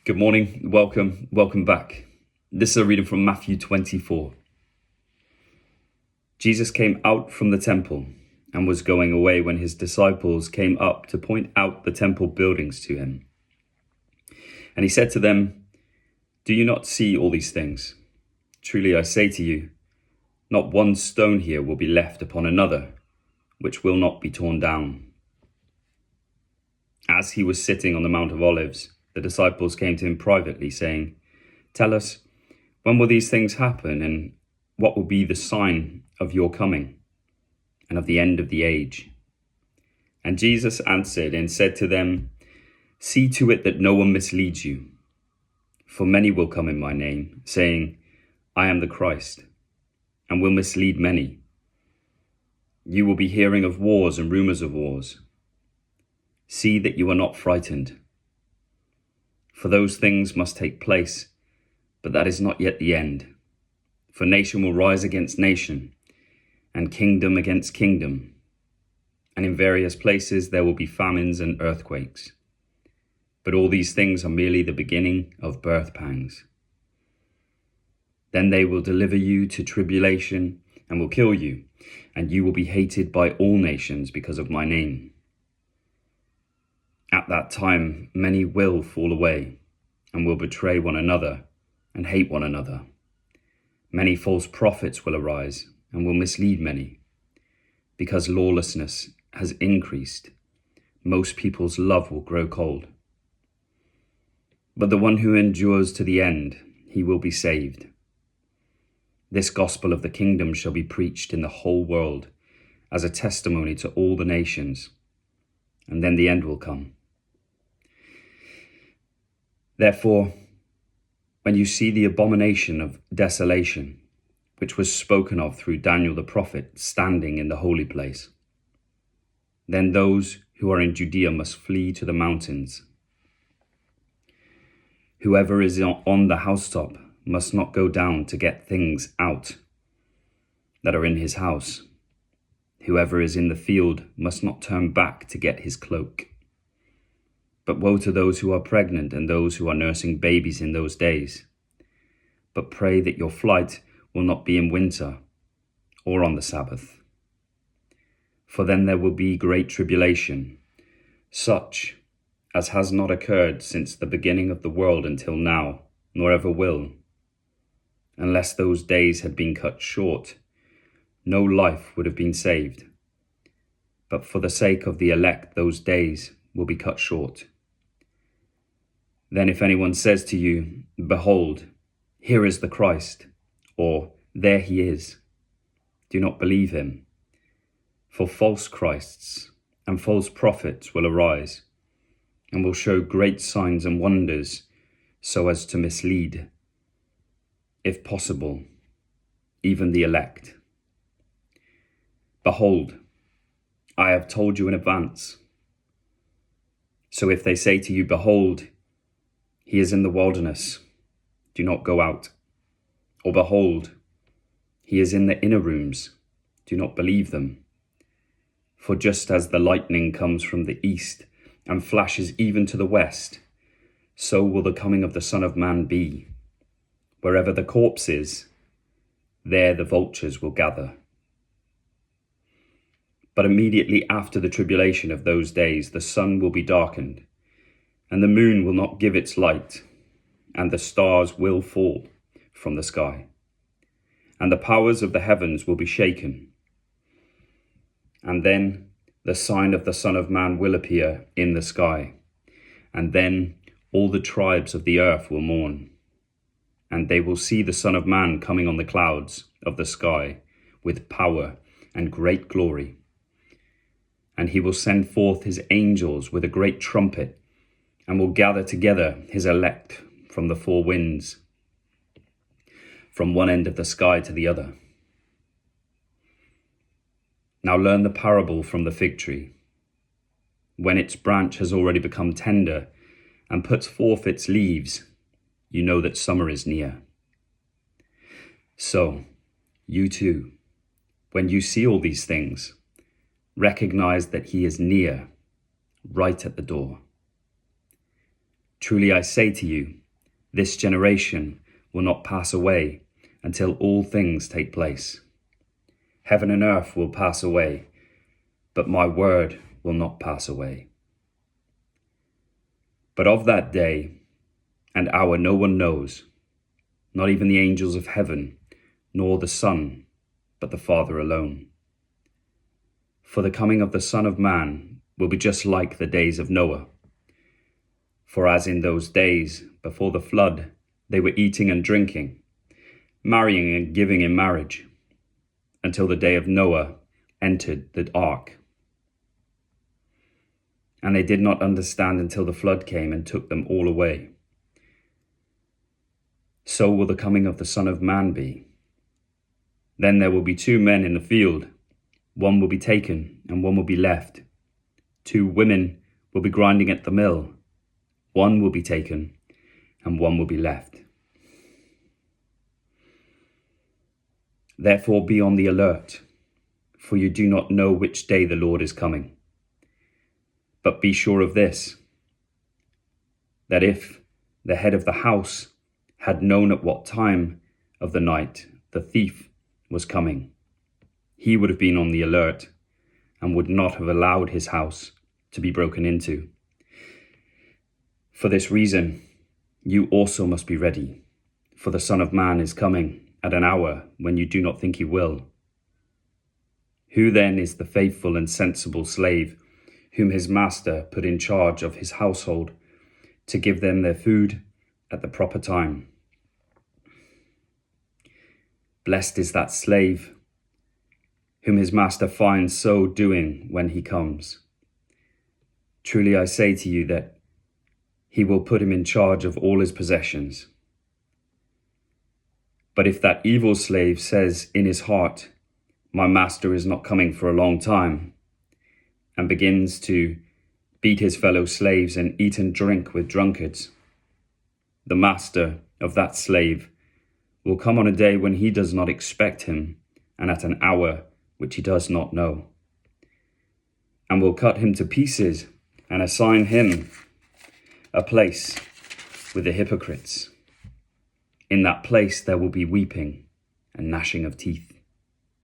Good morning, welcome back. This is a reading from Matthew 24. Jesus came out from the temple and was going away when his disciples came up to point out the temple buildings to him. And he said to them, "Do you not see all these things? Truly I say to you, not one stone here will be left upon another, which will not be torn down." As he was sitting on the Mount of Olives, the disciples came to him privately, saying, "Tell us, when will these things happen, and what will be the sign of your coming and of the end of the age?" And Jesus answered and said to them, "See to it that no one misleads you. For many will come in my name, saying, 'I am the Christ,' and will mislead many. You will be hearing of wars and rumors of wars. See that you are not frightened. For those things must take place, but that is not yet the end. For nation will rise against nation, and kingdom against kingdom. And in various places there will be famines and earthquakes. But all these things are merely the beginning of birth pangs. Then they will deliver you to tribulation and will kill you, and you will be hated by all nations because of my name. At that time, many will fall away and will betray one another and hate one another. Many false prophets will arise and will mislead many. Because lawlessness has increased, most people's love will grow cold. But the one who endures to the end, he will be saved. This gospel of the kingdom shall be preached in the whole world as a testimony to all the nations, and then the end will come. Therefore, when you see the abomination of desolation, which was spoken of through Daniel the prophet, standing in the holy place, then those who are in Judea must flee to the mountains. Whoever is on the housetop must not go down to get things out that are in his house. Whoever is in the field must not turn back to get his cloak. But woe to those who are pregnant and those who are nursing babies in those days. But pray that your flight will not be in winter or on the Sabbath. For then there will be great tribulation, such as has not occurred since the beginning of the world until now, nor ever will. Unless those days had been cut short, no life would have been saved. But for the sake of the elect, those days will be cut short. Then if anyone says to you, 'Behold, here is the Christ,' or 'There he is,' do not believe him. For false Christs and false prophets will arise, and will show great signs and wonders, so as to mislead, if possible, even the elect. Behold, I have told you in advance. So if they say to you, 'Behold, he is in the wilderness,' do not go out. Or 'Behold, he is in the inner rooms,' do not believe them. For just as the lightning comes from the east and flashes even to the west, so will the coming of the Son of Man be. Wherever the corpse is, there the vultures will gather. But immediately after the tribulation of those days, the sun will be darkened, and the moon will not give its light, and the stars will fall from the sky, and the powers of the heavens will be shaken. And then the sign of the Son of Man will appear in the sky, and then all the tribes of the earth will mourn, and they will see the Son of Man coming on the clouds of the sky with power and great glory. And he will send forth his angels with a great trumpet, and will gather together his elect from the four winds, from one end of the sky to the other. Now learn the parable from the fig tree. When its branch has already become tender and puts forth its leaves, you know that summer is near. So, you too, when you see all these things, recognize that he is near, right at the door. Truly I say to you, this generation will not pass away until all things take place. Heaven and earth will pass away, but my word will not pass away. But of that day and hour no one knows, not even the angels of heaven, nor the Son, but the Father alone. For the coming of the Son of Man will be just like the days of Noah. For as in those days before the flood, they were eating and drinking, marrying and giving in marriage, until the day of Noah entered the ark. And they did not understand until the flood came and took them all away. So will the coming of the Son of Man be. Then there will be 2 men in the field, one will be taken and one will be left. 2 women will be grinding at the mill, one will be taken and one will be left. Therefore be on the alert, for you do not know which day the Lord is coming. But be sure of this, that if the head of the house had known at what time of the night the thief was coming, he would have been on the alert and would not have allowed his house to be broken into. For this reason, you also must be ready, for the Son of Man is coming at an hour when you do not think he will. Who then is the faithful and sensible slave whom his master put in charge of his household to give them their food at the proper time? Blessed is that slave whom his master finds so doing when he comes. Truly I say to you that he will put him in charge of all his possessions. But if that evil slave says in his heart, my master is not coming for a long time, and begins to beat his fellow slaves and eat and drink with drunkards, the master of that slave will come on a day when he does not expect him, and at an hour which he does not know, and will cut him to pieces and assign him a place with the hypocrites. In that place there will be weeping and gnashing of teeth.